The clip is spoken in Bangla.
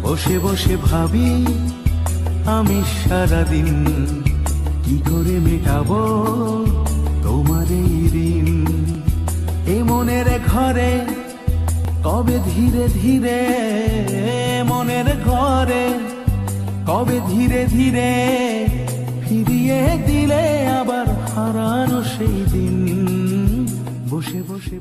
বসে বসে ভাবি আমি সারাদিন কি করে মেটাবো তোমার এই ঋণ। এ মনের ঘরে কবে ধীরে ধীরে, মনের ঘরে কবে ধীরে ধীরে ফিরিয়ে দিলে আবার হারানো সেই দিন। বসে বসে